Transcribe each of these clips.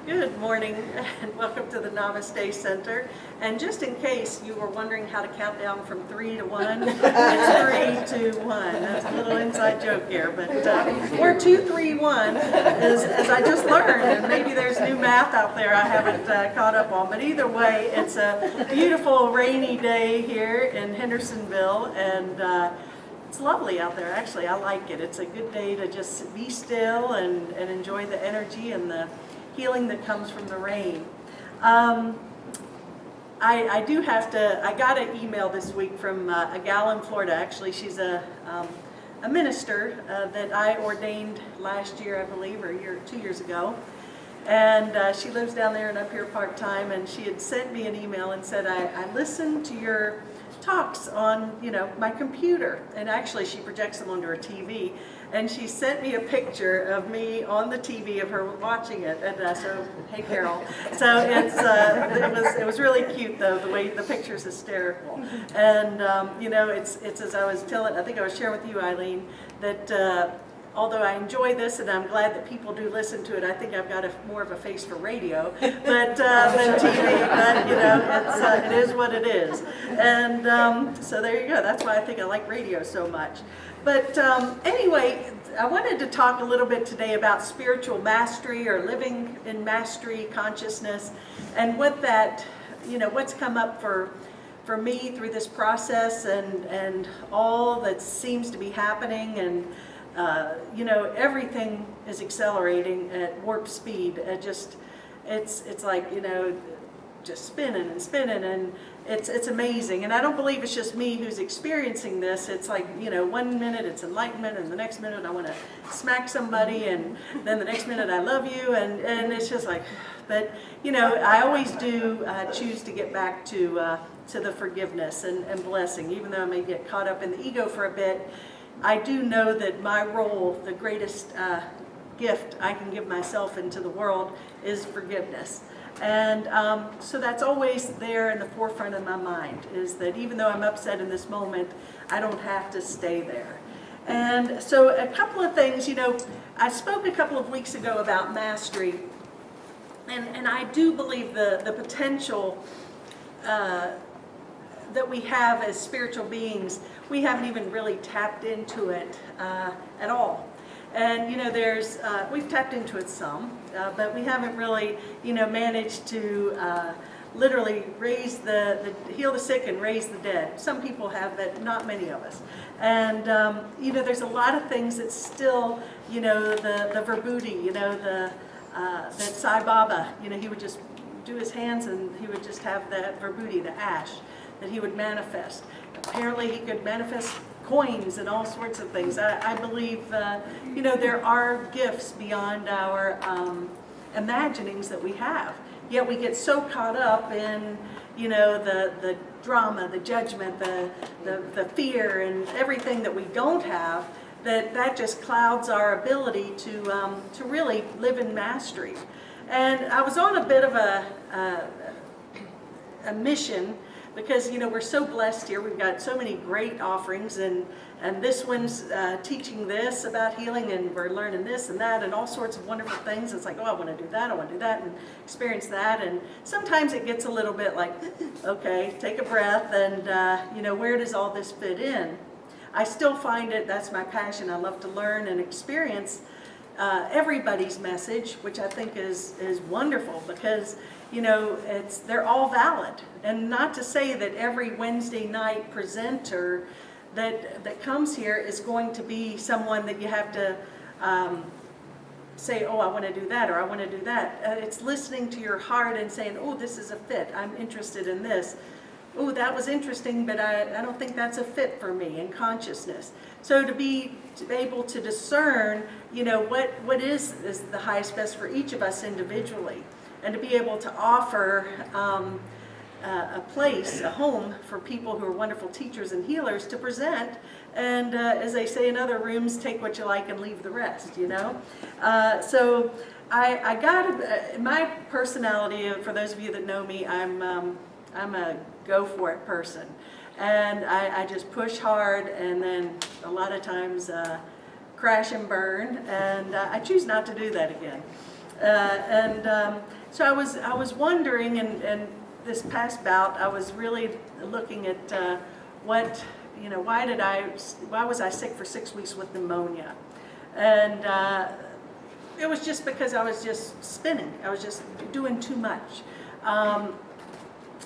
Good morning and welcome to the Namaste Center. And just in case you were wondering how to count down from 3 to 1, it's 3, 2, 1. That's a little inside joke here, but or 2, 3, 1 as I just learned. And maybe there's new math out there I haven't caught up on. But either way, it's a beautiful rainy day here in Hendersonville, and it's lovely out there. Actually, I like it. It's a good day to just be still and enjoy the energy and the healing that comes from the rain. I do have to, I got an email this week from a gal in Florida. Actually, she's a minister that I ordained last year, I believe, or 2 years ago. And she lives down there and up here part-time, and she had sent me an email and said, I listened to your talks on, my computer. And actually, she projects them onto her TV. And she sent me a picture of me on the TV of her watching it. And so, hey, Carol. So it was really cute, though. The way the picture's hysterical. And it's as I was telling. I think I was sharing with you, Eileen, that although I enjoy this and I'm glad that people do listen to it, I think I've got more of a face for radio, than TV. But it is what it is. And so there you go. That's why I think I like radio so much. But anyway, I wanted to talk a little bit today about spiritual mastery or living in mastery consciousness, and what that, what's come up for me through this process, and all that seems to be happening, and everything is accelerating at warp speed. It's like, just spinning and spinning, and it's amazing. And I don't believe it's just me who's experiencing this. It's like, 1 minute it's enlightenment, and the next minute I want to smack somebody, and then the next minute I love you, and it's just like, but I always do choose to get back to the forgiveness and blessing, even though I may get caught up in the ego for a bit. I do know that my role, the greatest gift I can give myself into the world, is forgiveness. And so that's always there in the forefront of my mind, is that even though I'm upset in this moment, I don't have to stay there. And so a couple of things, I spoke a couple of weeks ago about mastery, and I do believe the potential that we have as spiritual beings, we haven't even really tapped into it at all. And we've tapped into it some, but we haven't really managed to literally heal the sick and raise the dead. Some people have, but not many of us. And there's a lot of things that still, the vibhuti, that Sai Baba, he would just do his hands and he would just have that vibhuti, the ash, that he would manifest. Apparently he could manifest coins and all sorts of things. I believe, there are gifts beyond our imaginings that we have. Yet we get so caught up in, the drama, the judgment, the fear, and everything that we don't have, that just clouds our ability to really live in mastery. And I was on a bit of a mission, because we're so blessed here. We've got so many great offerings, and this one's teaching this about healing, and we're learning this and that and all sorts of wonderful things. It's like, oh, I want to do that, and experience that. And sometimes it gets a little bit like, okay, take a breath, and where does all this fit in? I still find that's my passion. I love to learn and experience everybody's message, which I think is wonderful, because they're all valid. And not to say that every Wednesday night presenter that comes here is going to be someone that you have to say, oh, I want to do that, or I want to do that. It's listening to your heart and saying, oh, this is a fit. I'm interested in this. Oh, that was interesting, but I don't think that's a fit for me in consciousness. So to be able to discern, what is the highest best for each of us individually, and to be able to offer a place, a home for people who are wonderful teachers and healers to present, and as they say in other rooms, take what you like and leave the rest, So I got my personality. For those of you that know me, I'm a go-for-it person, and I just push hard, and then a lot of times crash and burn, and I choose not to do that again. So I was wondering, and this past bout, I was really looking at what, why was I sick for 6 weeks with pneumonia? And it was just because I was just spinning. I was just doing too much. I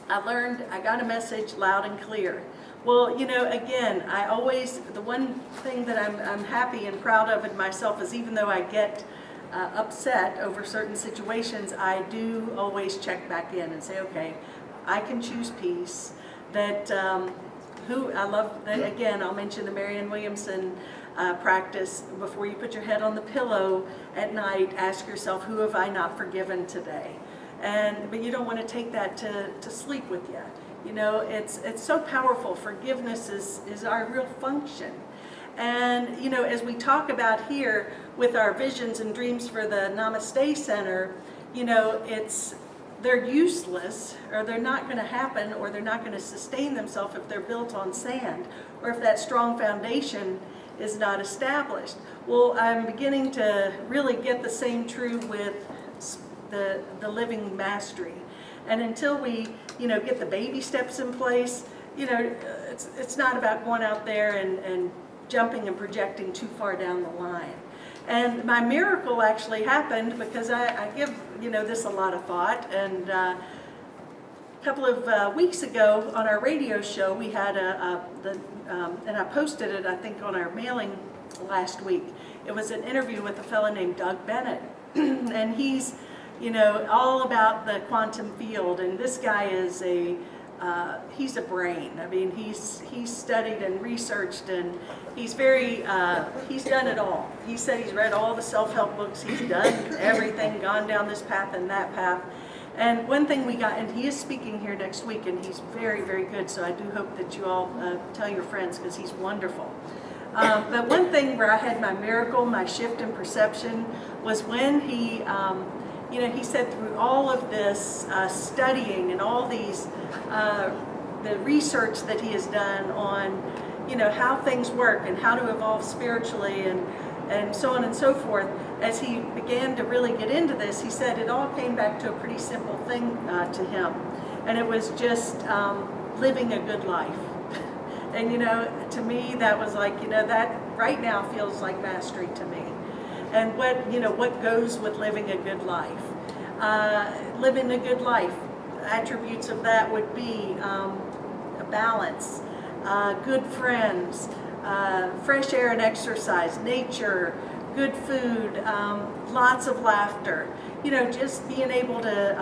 got a message loud and clear. Well, again, the one thing that I'm happy and proud of in myself is, even though I get upset over certain situations, I do always check back in and say, okay, I can choose peace. That again, I'll mention the Marianne Williamson practice. Before you put your head on the pillow at night, ask yourself, who have I not forgiven today? But you don't want to take that to sleep with you. It's so powerful. Forgiveness is our real function. And, as we talk about here with our visions and dreams for the Namaste Center, they're useless, or they're not going to happen, or they're not going to sustain themselves if they're built on sand, or if that strong foundation is not established. Well, I'm beginning to really get the same true with the living mastery. And until we, get the baby steps in place, it's not about going out there and jumping and projecting too far down the line. And my miracle actually happened because I give, this a lot of thought. And a couple of weeks ago on our radio show, we had and I posted it, I think, on our mailing last week. It was an interview with a fellow named Doug Bennett. And he's, all about the quantum field. And this guy is he's a brain. I mean, he's studied and researched, and he's he's done it all. He said he's read all the self-help books. He's done everything, gone down this path and that path. And one thing we got, and he is speaking here next week, and he's very, very good. So I do hope that you all tell your friends, because he's wonderful. But one thing where I had my miracle, my shift in perception, was when he said through all of this studying and all these, the research that he has done on, how things work and how to evolve spiritually and so on and so forth, as he began to really get into this, he said it all came back to a pretty simple thing to him. And it was just living a good life. And, to me, that was like, that right now feels like mastery to me. And what goes with living a good life? Living a good life, attributes of that would be a balance, good friends, fresh air and exercise, nature, good food, lots of laughter. Just being able to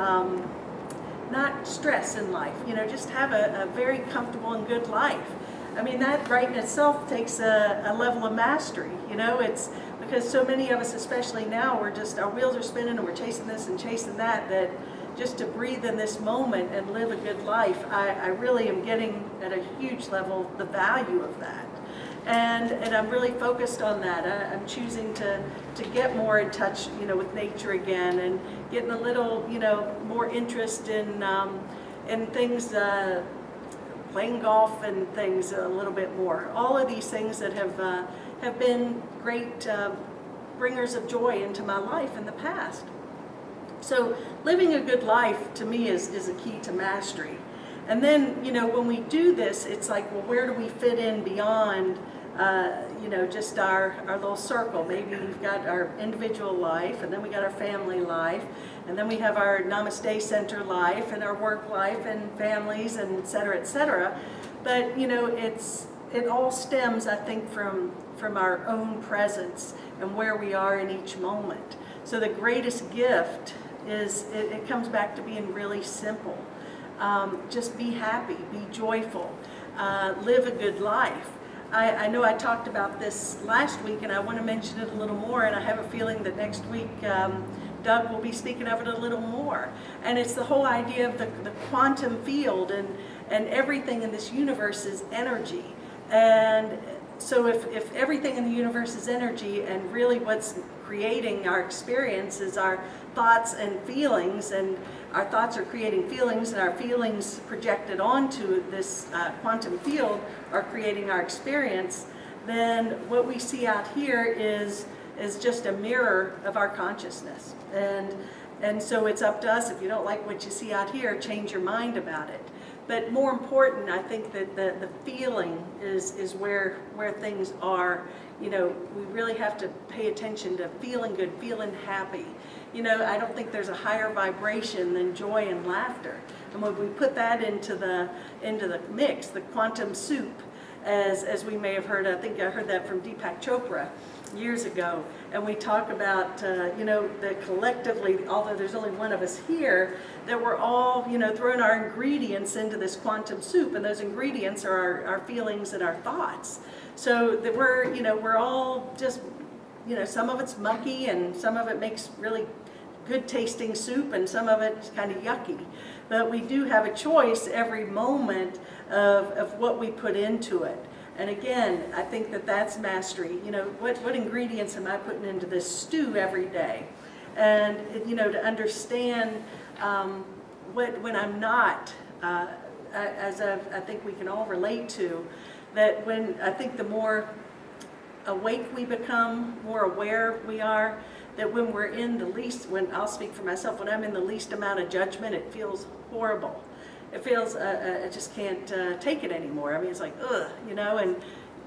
not stress in life. Just have a very comfortable and good life. I mean, that right in itself takes a level of mastery. It's because so many of us, especially now, our wheels are spinning and we're chasing this and chasing that just to breathe in this moment and live a good life, I really am getting at a huge level the value of that. And I'm really focused on that. I'm choosing to get more in touch, with nature again, and getting a little, more interest in things, playing golf and things a little bit more. All of these things that have been great bringers of joy into my life in the past. So living a good life to me is a key to mastery. And then, when we do this, it's like, well, where do we fit in beyond, just our little circle? Maybe we've got our individual life, and then we got our family life, and then we have our Namaste Center life, and our work life, and families, and et cetera, et cetera. But, it all stems, I think, from our own presence and where we are in each moment. So the greatest gift is, it comes back to being really simple. Just be happy, be joyful, live a good life. I know I talked about this last week, and I want to mention it a little more, and I have a feeling that next week Doug will be speaking of it a little more. And it's the whole idea of the quantum field, and everything in this universe is energy. And so if everything in the universe is energy, and really what's creating our experience is our thoughts and feelings, and our thoughts are creating feelings, and our feelings projected onto this quantum field are creating our experience, then what we see out here is is just a mirror of our consciousness. And so it's up to us. If you don't like what you see out here, change your mind about it. But more important, I think that the feeling is where things are. You know, we really have to pay attention to feeling good, feeling happy. You know, I don't think there's a higher vibration than joy and laughter. And when we put that into the mix, the quantum soup, as we may have heard, I think I heard that from Deepak Chopra years ago, and we talk about, you know, that collectively, although there's only one of us here, that we're all, you know, throwing our ingredients into this quantum soup, and those ingredients are our feelings and our thoughts. So that we're, you know, we're all just, you know, some of it's mucky and some of it makes really good tasting soup and some of it's kind of yucky. But we do have a choice every moment of what we put into it. And again, I think that that's mastery. You know, what ingredients am I putting into this stew every day? And, you know, to understand when I'm not, as I think we can all relate to, that when I think the more awake we become, more aware we are, that when we're in the least, when I'll speak for myself, when I'm in the least amount of judgment, it feels horrible. It feels, I just can't take it anymore. I mean, it's like, ugh, you know, and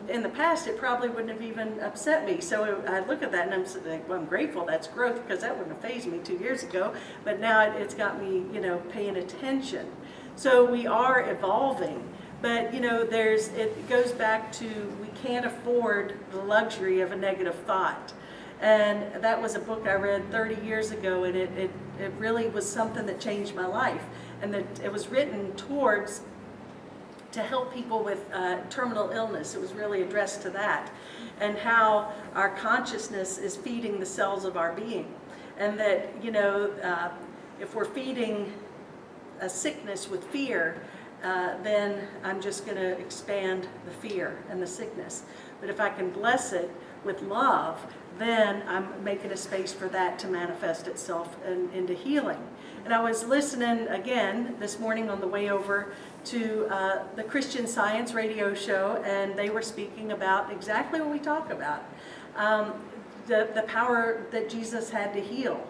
in the past, it probably wouldn't have even upset me. So I look at that and I'm like, well, I'm grateful that's growth, because that wouldn't have fazed me 2 years ago. But now it's got me, you know, paying attention. So we are evolving. But, you know, it goes back to, we can't afford the luxury of a negative thought. And that was a book I read 30 years ago, and it really was something that changed my life. And that it was written to help people with terminal illness. It was really addressed to that, and how our consciousness is feeding the cells of our being. And that, you know, if we're feeding a sickness with fear, then I'm just going to expand the fear and the sickness. But if I can bless it with love, then I'm making a space for that to manifest itself into healing. And I was listening again this morning on the way over to the Christian Science radio show, and they were speaking about exactly what we talk about, the power that Jesus had to heal.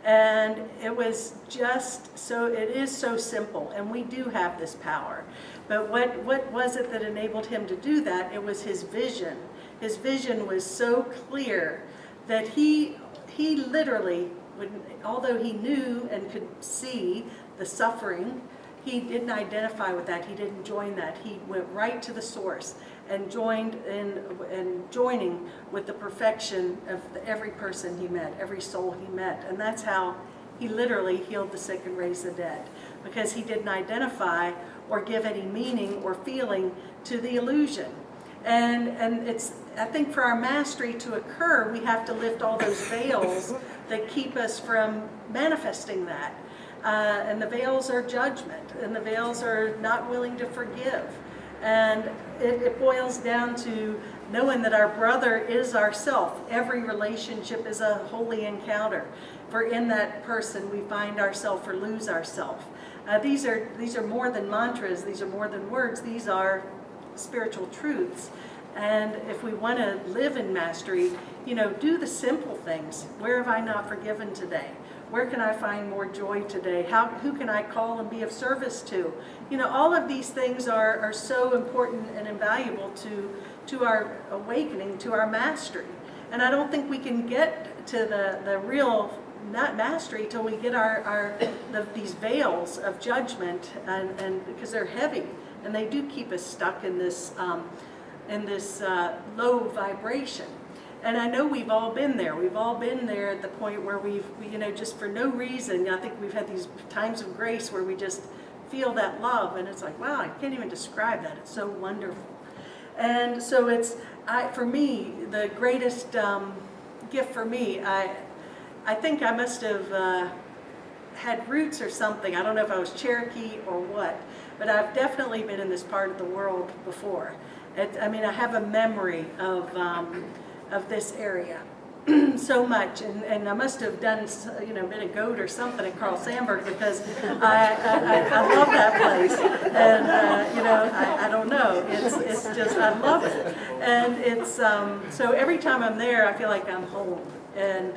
And it was just so, it is so simple, and we do have this power. But what was it that enabled him to do that? It was his vision. His vision was so clear that he literally, although he knew and could see the suffering, he didn't identify with that. He didn't join that. He went right to the source and joined joining with the perfection of every person he met, every soul he met. And that's how he literally healed the sick and raised the dead, because he didn't identify or give any meaning or feeling to the illusion. And it's, I think for our mastery to occur, we have to lift all those veils that keep us from manifesting that. And the veils are judgment, and the veils are not willing to forgive. And it boils down to knowing that our brother is ourself. Every relationship is a holy encounter. For in that person we find ourself or lose ourself. These are more than mantras. These are more than words. These are spiritual truths. And if we want to live in mastery, you know, do the simple things. Where have I not forgiven today? Where can I find more joy today? Who can I call and be of service to? You know, all of these things are so important and invaluable to our awakening, to our mastery. And I don't think we can get to the real not mastery till we get these veils of judgment, and because they're heavy and they do keep us stuck in this low vibration. And I know we've all been there. We've all been there at the point where we, you know, just for no reason, I think we've had these times of grace where we just feel that love, and it's like, wow, I can't even describe that. It's so wonderful. And so it's, for me, the greatest gift for me, I think I must have had roots or something. I don't know if I was Cherokee or what, but I've definitely been in this part of the world before. I mean, I have a memory of this area. so much, and I must have done, been a goat or something at Carl Sandburg, because I love that place, and I don't know, it's just, I love it, and it's so every time I'm there, I feel like I'm home, and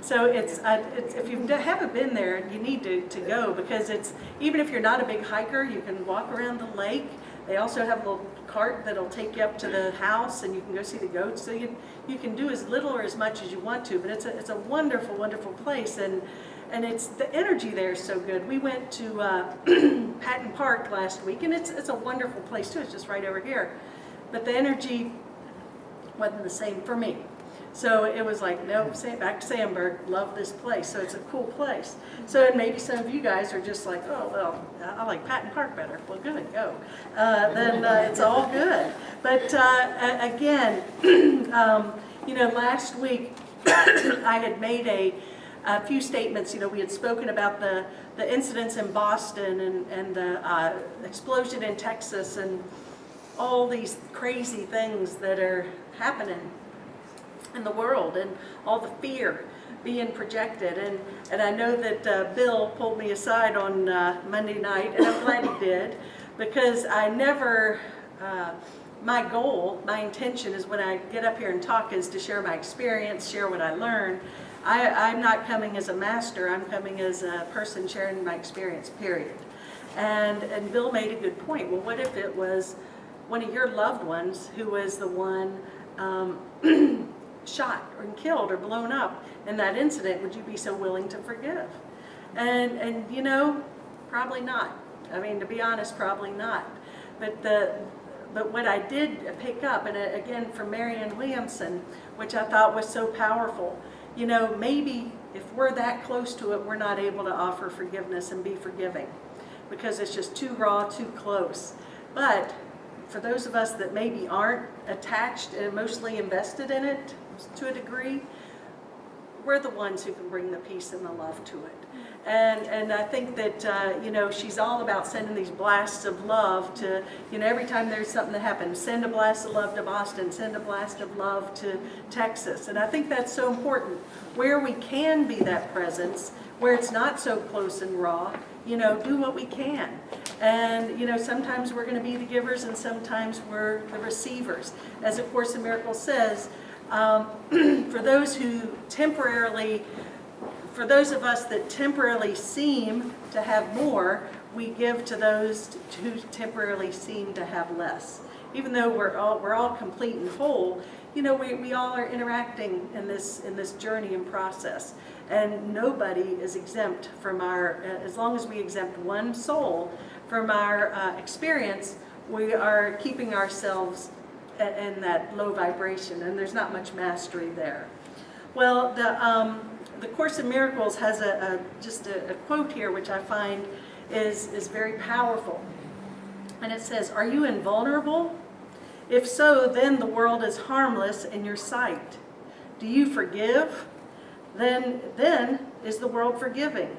so it's if you haven't been there, you need to go, because it's, even if you're not a big hiker, you can walk around the lake. They also have a little cart that'll take you up to the house, and you can go see the goats. So you can do as little or as much as you want to, but it's a wonderful, wonderful place, and it's, the energy there is so good. We went to Patton Park last week, and it's a wonderful place too. It's just right over here, but the energy wasn't the same for me. So it was like, nope, back to Sandburg, love this place. So it's a cool place. So and maybe some of you guys are just like, oh, well, I like Patton Park better. Well, good, go. Then it's all good. But again, last week I had made a few statements. We had spoken about the incidents in Boston and the explosion in Texas and all these crazy things that are happening in the world, and all the fear being projected, and I know that Bill pulled me aside on Monday night, and I'm glad he did, because I never, my goal, my intention is when I get up here and talk is to share my experience, share what I learned. I'm not coming as a master, I'm coming as a person sharing my experience, period. And Bill made a good point. Well, what if it was one of your loved ones who was the one shot or killed or blown up in that incident? Would you be so willing to forgive? And probably not. I mean, to be honest, probably not. But what I did pick up, and again from Marianne Williamson, which I thought was so powerful, maybe if we're that close to it, we're not able to offer forgiveness and be forgiving, because it's just too raw, too close. But for those of us that maybe aren't attached and emotionally invested in it to a degree, we're the ones who can bring the peace and the love to it. And I think that, she's all about sending these blasts of love to, every time there's something that happens, send a blast of love to Boston, send a blast of love to Texas. And I think that's so important. Where we can be that presence, where it's not so close and raw, do what we can. And, sometimes we're going to be the givers, and sometimes we're the receivers. As A Course in Miracles says, for those of us that temporarily seem to have more, we give to those who temporarily seem to have less. Even though we're all complete and whole, we all are interacting in this journey and process. And nobody is exempt from as long as we exempt one soul from our experience, we are keeping ourselves in that low vibration, and there's not much mastery there. Well, the Course in Miracles has just a quote here, which I find is very powerful. And it says, "Are you invulnerable? If so, then the world is harmless in your sight. Do you forgive? Then is the world forgiving.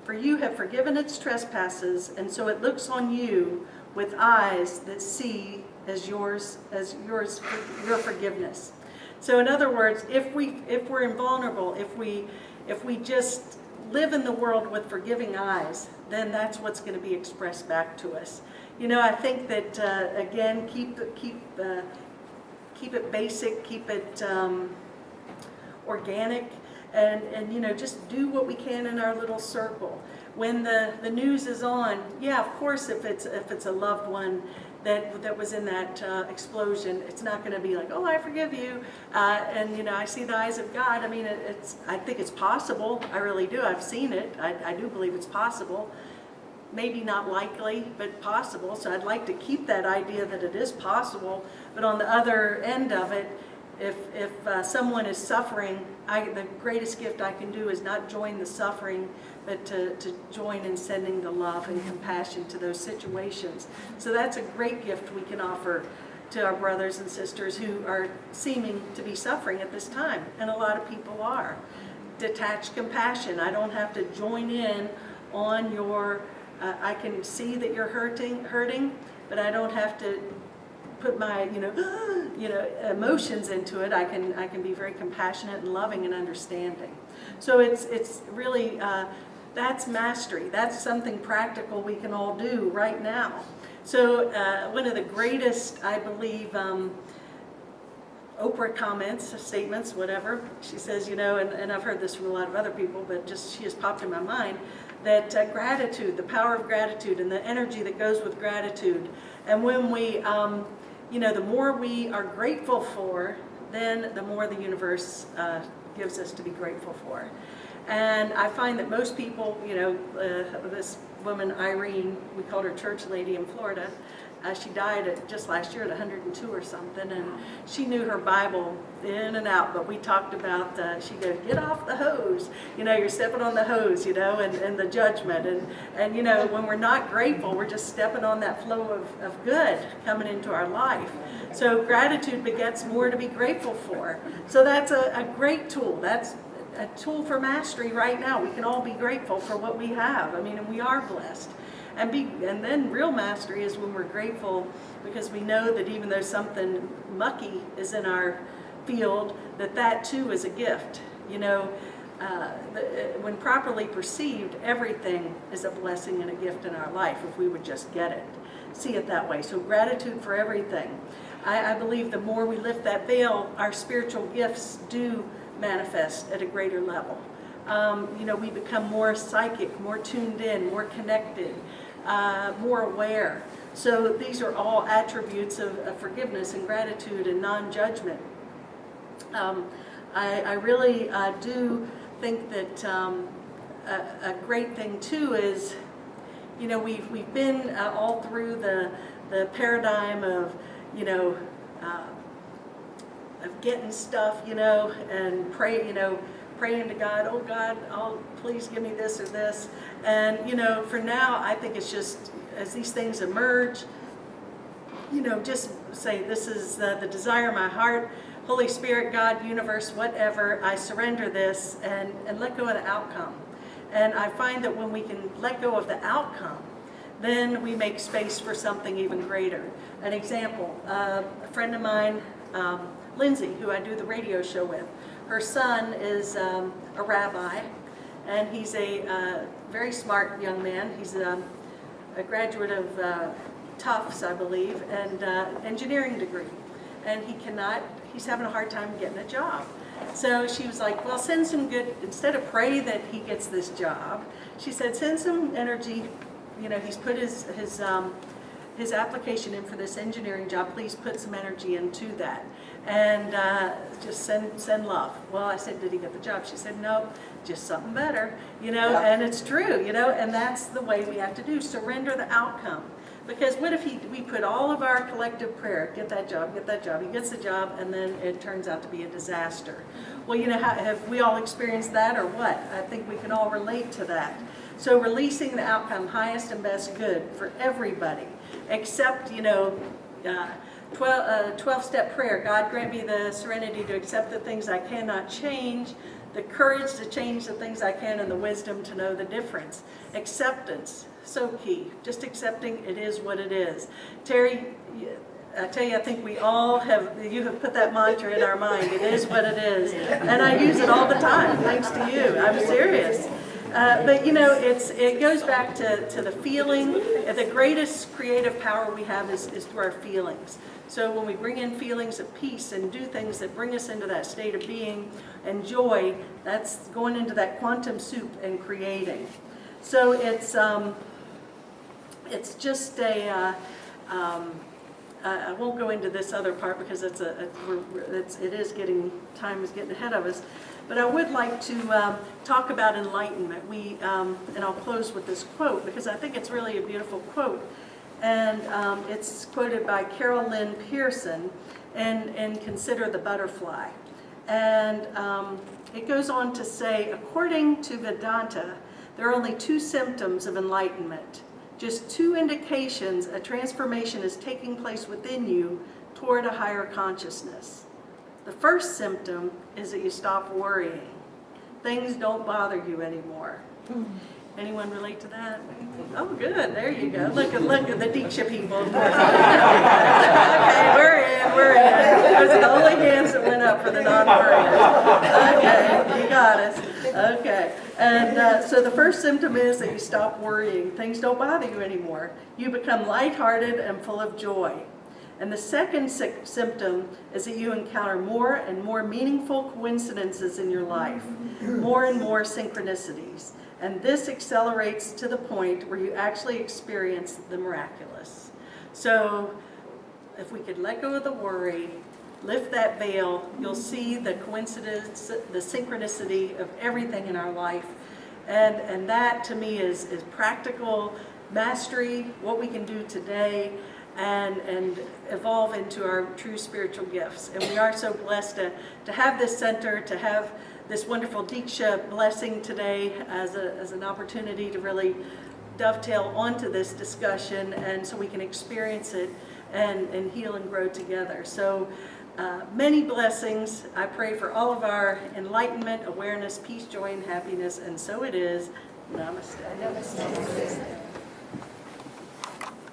For you have forgiven its trespasses, and so it looks on you with eyes that see as your forgiveness." So in other words, if we're invulnerable, if we just live in the world with forgiving eyes, then that's what's going to be expressed back to us. I think that again, keep it basic, keep it organic, and just do what we can in our little circle. When the news is on, yeah, of course, if it's a loved one that was in that explosion, it's not going to be like, oh, I forgive you, and I see the eyes of God. I mean, I think it's possible. I really do. I've seen it. I do believe it's possible. Maybe not likely, but possible. So I'd like to keep that idea that it is possible. But on the other end of it, if someone is suffering, the greatest gift I can do is not join the suffering, but to join in sending the love and compassion to those situations. So that's a great gift we can offer to our brothers and sisters who are seeming to be suffering at this time, and a lot of people are. Detached compassion. I don't have to join in on your, I can see that you're hurting, but I don't have to put my, emotions into it. I can be very compassionate and loving and understanding. So it's really, that's mastery. That's something practical we can all do right now. So one of the greatest, I believe, Oprah comments, statements, whatever, she says, and I've heard this from a lot of other people, but just she has popped in my mind, that gratitude, the power of gratitude and the energy that goes with gratitude. And when we, the more we are grateful for, then the more the universe gives us to be grateful for. And I find that most people, this woman, Irene, we called her church lady in Florida, she died just last year at 102 or something, and she knew her Bible in and out, but we talked about, she goes, get off the hose, you're stepping on the hose, and the judgment, and when we're not grateful, we're just stepping on that flow of good coming into our life. So gratitude begets more to be grateful for. So that's a great tool. That's a tool for mastery right now. We can all be grateful for what we have. And we are blessed. And then real mastery is when we're grateful because we know that even though something mucky is in our field, that too is a gift. When properly perceived, everything is a blessing and a gift in our life if we would just get it, see it that way. So gratitude for everything. I believe the more we lift that veil, our spiritual gifts do manifest at a greater level. We become more psychic, more tuned in, more connected, more aware. So these are all attributes of forgiveness and gratitude and non-judgment. I really do think that a great thing too is, we've been all through the paradigm of, of getting stuff, and praying to God, oh God, please give me this or this. And, for now, I think it's just, as these things emerge, just say, this is the desire of my heart, Holy Spirit, God, universe, whatever, I surrender this and let go of the outcome. And I find that when we can let go of the outcome, then we make space for something even greater. An example, a friend of mine, Lindsay, who I do the radio show with, her son is a rabbi, and he's a very smart young man. He's a graduate of Tufts, I believe, and engineering degree. And he's having a hard time getting a job. So she was like, well, send some good, instead of pray that he gets this job, she said, send some energy. He's put his application in for this engineering job. Please put some energy into that. And just send love. Well, I said, did he get the job? She said, no, just something better, yeah. And it's true, and that's the way we have to do, surrender the outcome. Because what if we put all of our collective prayer, get that job, he gets the job, and then it turns out to be a disaster. Well, have we all experienced that or what? I think we can all relate to that. So releasing the outcome, highest and best good for everybody, except, 12-step prayer. God grant me the serenity to accept the things I cannot change, the courage to change the things I can, and the wisdom to know the difference. Acceptance, so key. Just accepting it is what it is. Terry, I tell you, I think we all you have put that mantra in our mind. It is what it is. And I use it all the time, thanks to you. I'm serious. But it goes back to the feeling. The greatest creative power we have is through our feelings. So when we bring in feelings of peace and do things that bring us into that state of being and joy, that's going into that quantum soup and creating. So it's just I won't go into this other part because time is getting ahead of us. But I would like to talk about enlightenment. And I'll close with this quote because I think it's really a beautiful quote. And it's quoted by Carol Lynn Pearson in Consider the Butterfly. And it goes on to say, according to Vedanta, there are only 2 symptoms of enlightenment. Just 2 indications a transformation is taking place within you toward a higher consciousness. The first symptom is that you stop worrying. Things don't bother you anymore. Anyone relate to that? Oh, good. There you go. Look at the Diksha people. Of course. Okay, we're in. Those are the only hands that went up for the non-worriers. Okay, you got us. Okay. And so the first symptom is that you stop worrying. Things don't bother you anymore. You become lighthearted and full of joy. And the second symptom is that you encounter more and more meaningful coincidences in your life, more and more synchronicities. And this accelerates to the point where you actually experience the miraculous. So if we could let go of the worry, lift that veil, you'll see the coincidence, the synchronicity of everything in our life. And that to me is practical mastery, what we can do today, and evolve into our true spiritual gifts. And we are so blessed to have this center, to have this wonderful Diksha blessing today as an opportunity to really dovetail onto this discussion, and so we can experience it and heal and grow together. So many blessings. I pray for all of our enlightenment, awareness, peace, joy, and happiness, and so it is. Namaste. Namaste.